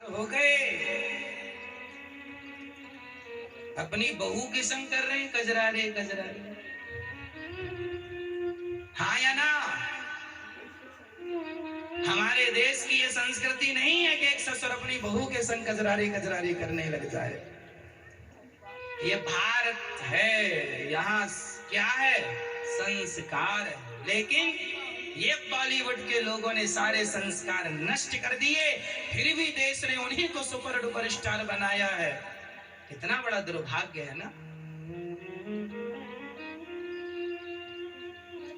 हो गए। अपनी बहू के संग कर रहे हैं कजरारे कजरारे। हाँ या ना? हमारे देश की ये संस्कृति नहीं है कि एक ससुर अपनी बहू के संग कजरारे कजरारे करने लग जाए। ये भारत है, यहाँ क्या है? संस्कार है। लेकिन ये बॉलीवुड के लोगों ने सारे संस्कार नष्ट कर दिए, फिर भी देश ने उन्हीं को सुपर डुपर स्टार बनाया है। कितना बड़ा दुर्भाग्य है ना।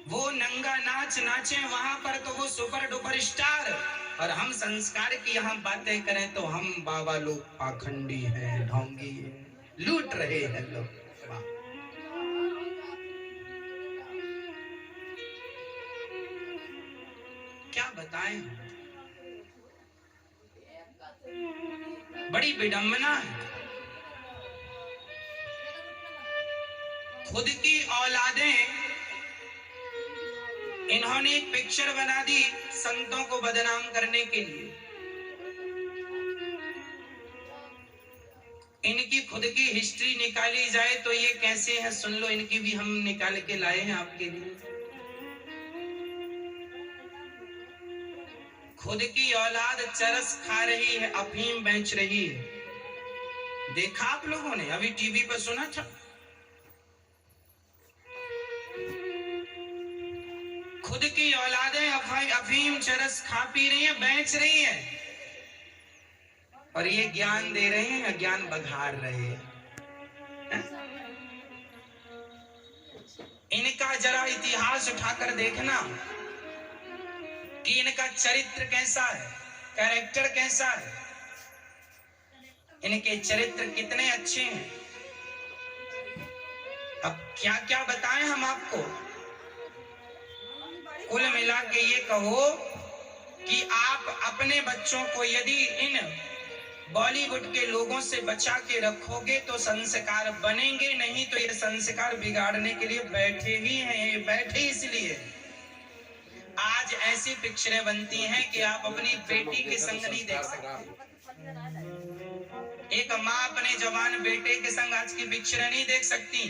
वो नंगा नाच नाचे वहां पर तो वो सुपर डुपर स्टार, और हम संस्कार की यहाँ बातें करें तो हम बाबा लोग पाखंडी हैं, ढोंगी हैं, लूट रहे हैं लोग। क्या बताएं, बड़ी विडंबना है। खुद की औलादें, इन्होंने एक पिक्चर बना दी संतों को बदनाम करने के लिए। इनकी खुद की हिस्ट्री निकाली जाए तो ये कैसे है सुन लो, इनकी भी हम निकाल के लाए हैं आपके लिए। खुद की औलाद चरस खा रही है, अफीम बेच रही है। देखा आप लोगों ने? अभी टीवी पर सुना था। खुद की औलादें अफीम चरस खा पी रही हैं, बेच रही हैं, और ये ज्ञान दे रहे हैं, ज्ञान बघार रहे हैं। इनका जरा इतिहास उठाकर देखना कि इनका चरित्र कैसा है, कैरेक्टर कैसा है। इनके चरित्र कितने अच्छे हैं। अब क्या क्या बताएं हम आपको। कुल मिला के ये कहो कि आप अपने बच्चों को यदि इन बॉलीवुड के लोगों से बचा के रखोगे तो संस्कार बनेंगे, नहीं तो ये संस्कार बिगाड़ने के लिए बैठे ही हैं। बैठे इसलिए आज ऐसी पिक्चरें बनती हैं कि आप अपनी बेटी के संग नहीं देख सकते। एक माँ अपने जवान बेटे के संग आज की पिक्चरें नहीं देख सकती,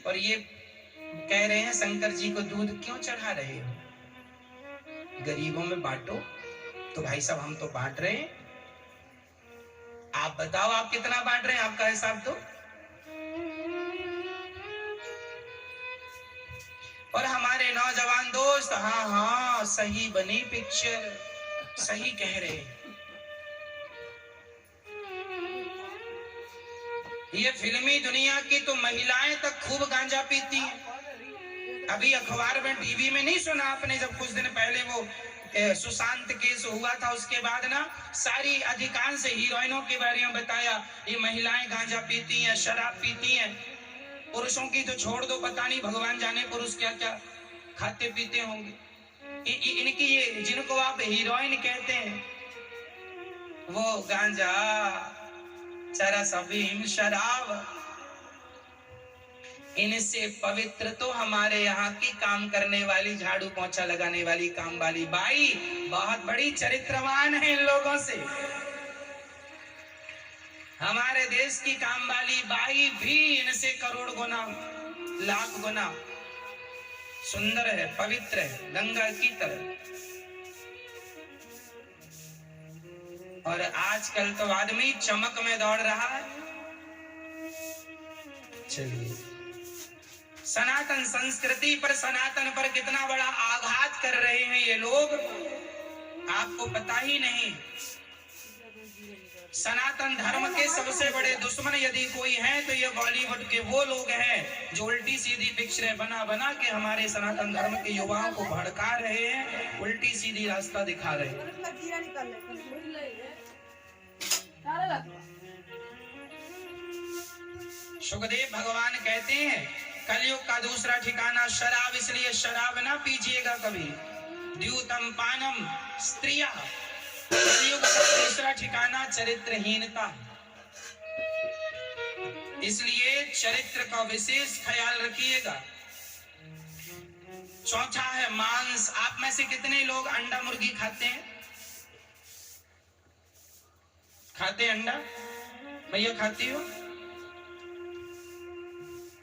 और ये कह रहे हैं शंकर जी को दूध क्यों चढ़ा रहे हो, गरीबों में बांटो। तो भाई साहब हम तो बांट रहे हैं, आप बताओ आप कितना बांट रहे हैं, आपका हिसाब दो। और हमारे नौजवान दोस्त, हाँ हाँ सही बनी पिक्चर, सही कह रहे हैं। ये फिल्मी दुनिया की तो महिलाएं तक खूब गांजा पीती हैं। अभी अखबार में टीवी में नहीं सुना आपने, जब कुछ दिन पहले वो सुशांत केस हुआ था, उसके बाद ना सारी अधिकांश हीरोइनों के बारे में बताया, ये महिलाएं गांजा पीती हैं, शराब पीती हैं। पुरुषों की तो छोड़ दो, पता नहीं भगवान जाने पुरुष क्या क्या खाते पीते होंगे। इनकी ये जिनको आप हीरोइन कहते हैं, वो गांजा चरस अफीम शराब, इनसे पवित्र तो हमारे यहाँ की काम करने वाली, झाड़ू पोंछा लगाने वाली काम वाली बाई बहुत बड़ी चरित्रवान है। इन लोगों से हमारे देश की काम वाली बाई भी इनसे करोड़ गुना, लाख गुना सुंदर है, पवित्र है, गंगा की तरह। और आजकल तो आदमी चमक में दौड़ रहा है। चलिए, सनातन संस्कृति पर, सनातन पर कितना बड़ा आघात कर रहे हैं ये लोग, आपको पता ही नहीं। सनातन धर्म के सबसे बड़े दुश्मन यदि कोई है तो ये बॉलीवुड के वो लोग हैं जो उल्टी सीधी पिक्चरें बना बना के हमारे सनातन धर्म के युवाओं को भड़का रहे हैं, उल्टी सीधी रास्ता दिखा रहे हैं। सुखदेव भगवान कहते हैं कलयुग का दूसरा ठिकाना शराब, इसलिए शराब ना पीजिएगा कभी। द्यूतम पानम स्त्रिया, कलयुग का तीसरा ठिकाना चरित्रहीनता, इसलिए चरित्र का विशेष ख्याल रखिएगा। चौथा है मांस। आप में से कितने लोग अंडा मुर्गी खाते हैं? खाते अंडा? भैया खाती हो?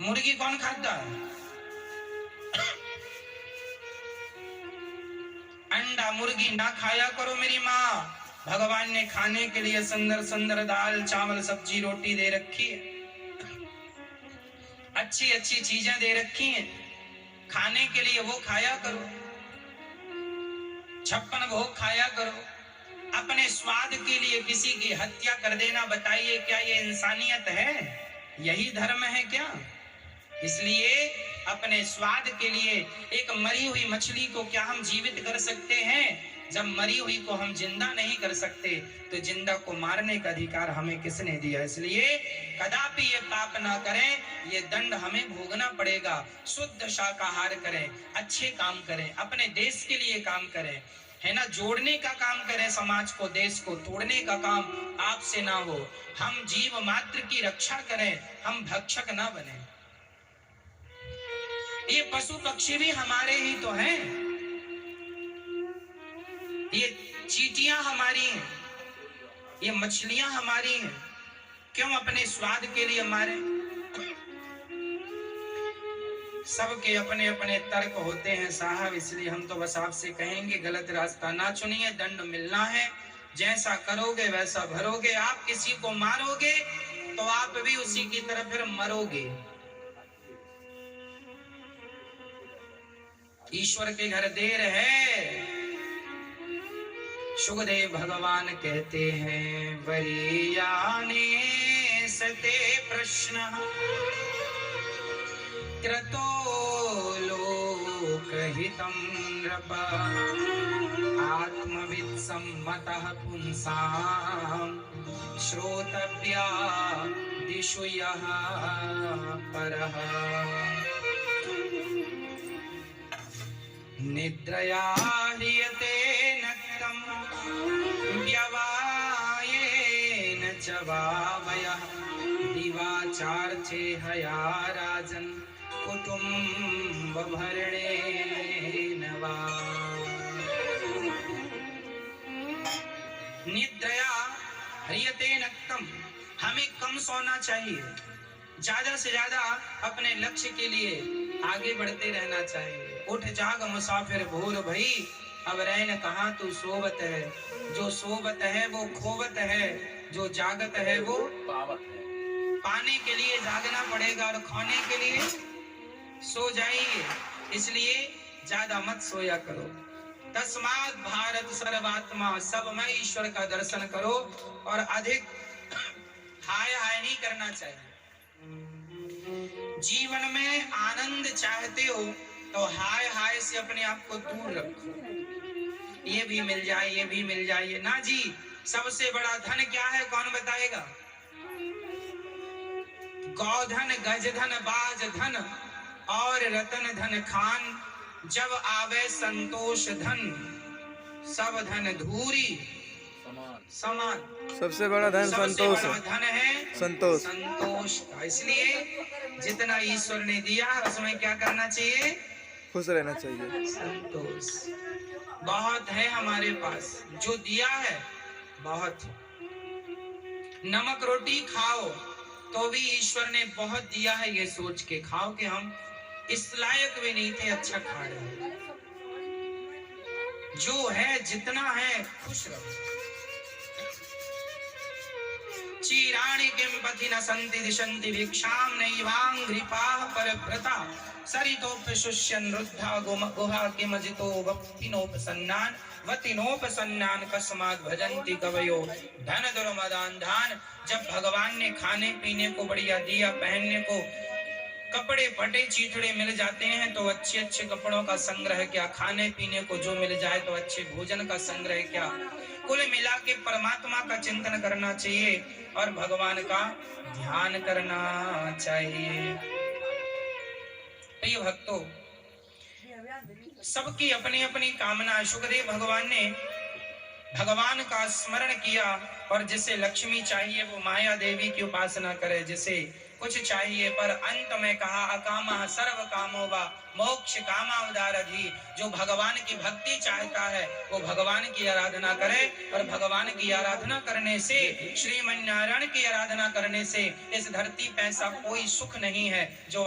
मुर्गी कौन खाता है? अंडा मुर्गी ना खाया करो मेरी माँ। भगवान ने खाने के लिए सुंदर सुंदर दाल चावल सब्जी रोटी दे रखी है, अच्छी अच्छी चीजें दे रखी हैं, खाने के लिए वो खाया करो, 56 भोग खाया करो। अपने स्वाद के लिए किसी की हत्या कर देना, बताइए क्या ये इंसानियत है? यही धर्म है क्या? इसलिए अपने स्वाद के लिए एक मरी हुई मछली को क्या हम जीवित कर सकते हैं? जब मरी हुई को हम जिंदा नहीं कर सकते तो जिंदा को मारने का अधिकार हमें किसने दिया? इसलिए कदापि ये पाप ना करें, ये दंड हमें भोगना पड़ेगा। शुद्ध शाकाहार करें, अच्छे काम करें, अपने देश के लिए काम करें, है ना, जोड़ने का काम करें समाज को, देश को, तोड़ने का काम आपसे ना हो। हम जीव मात्र की रक्षा करें, हम भक्षक ना बने। ये पशु पक्षी भी हमारे ही तो हैं, ये चींटियां हमारी हैं, ये मछलियां हमारी हैं, क्यों अपने स्वाद के लिए मारे? सबके अपने अपने तर्क होते हैं साहब, इसलिए हम तो बस आपसे कहेंगे गलत रास्ता ना चुनिए, दंड मिलना है, जैसा करोगे वैसा भरोगे। आप किसी को मारोगे तो आप भी उसी की तरफ फिर मरोगे। ईश्वर के घर देर है। सुखदेव भगवान कहते हैं वरीयाने सते प्रश्न क्रतो लोकहितं नृप आत्मवित् सम्मतः पुंसां श्रोतव्या दिशु यः परः निद्रया ह्रियते नक्तं व्यवायेन च वावयः दिवाचार्थे हया राजन् कुटुम्बभरणेन वा। निद्रया ह्रियते नक्तं, हमें कम सोना चाहिए, ज्यादा से ज्यादा अपने लक्ष्य के लिए आगे बढ़ते रहना चाहिए। उठ जाग मुसाफिर भोर भई, अब रैन कहाँ तू सोवत है। जो सोवत है वो खोवत है, जो जागत है वो पावत है। पाने के लिए जागना पड़ेगा और खाने के लिए सो जाइए, इसलिए ज्यादा मत सोया करो। तस्मात् भारत सर्वात्मा, सब में ईश्वर का दर्शन करो और अधिक हाय हाय नहीं करना चाहिए। जीवन में आनंद चाहते हो तो हाय हाय से अपने आप को दूर रखो। ये भी मिल जाए, ये भी मिल जाए ना जी। सबसे बड़ा धन क्या है, कौन बताएगा? गौधन, गजधन, बाज धन और रतन धन खान, जब आवे संतोष धन सब धन धूरी समान। सबसे बड़ा धन संतोष है, धन है संतोष का। इसलिए जितना ईश्वर ने दिया उसमें क्या करना चाहिए? खुश रहना चाहिए। संतोष बहुत है हमारे पास, जो दिया है बहुत। नमक रोटी खाओ तो भी ईश्वर ने बहुत दिया है, ये सोच के खाओ कि हम इस लायक भी नहीं थे, अच्छा खा रहे हैं। जो है जितना है खुश रहो। चीराणि किं पथि न सन्ति दिशन्ति भिक्षां नैवाङ्घ्रिपाः परव्रता सरितोपशुष्यन् रुद्धा गुहा किमजितो वक्तिनोपसन्नान् वतिनोपसन्नान् कस्मात् भजन्ति कवयो धन दुर्मदान्धान्। जब भगवान ने खाने पीने को बढ़िया दिया, पहनने को कपड़े फटे चीथड़े मिल जाते हैं तो अच्छे अच्छे कपड़ों का संग्रह क्या, खाने पीने को जो मिल जाए तो अच्छे भोजन का संग्रह क्या। कुल मिला के परमात्मा का चिंतन करना चाहिए और भगवान का ध्यान करना चाहिए। प्रिय भक्तों, सबकी अपनी अपनी कामना। सुखदेव भगवान ने भगवान का स्मरण किया और जिसे लक्ष्मी चाहिए वो माया देवी की उपासना करे, जिसे कुछ चाहिए, पर अंत में कहा अकामा सर्व कामो वा मोक्ष कामा उदारधि। जो भगवान की भक्ति चाहता है वो भगवान की आराधना करे, और भगवान की आराधना करने से, श्रीमन नारायण की आराधना करने से इस धरती पे ऐसा कोई सुख नहीं है जो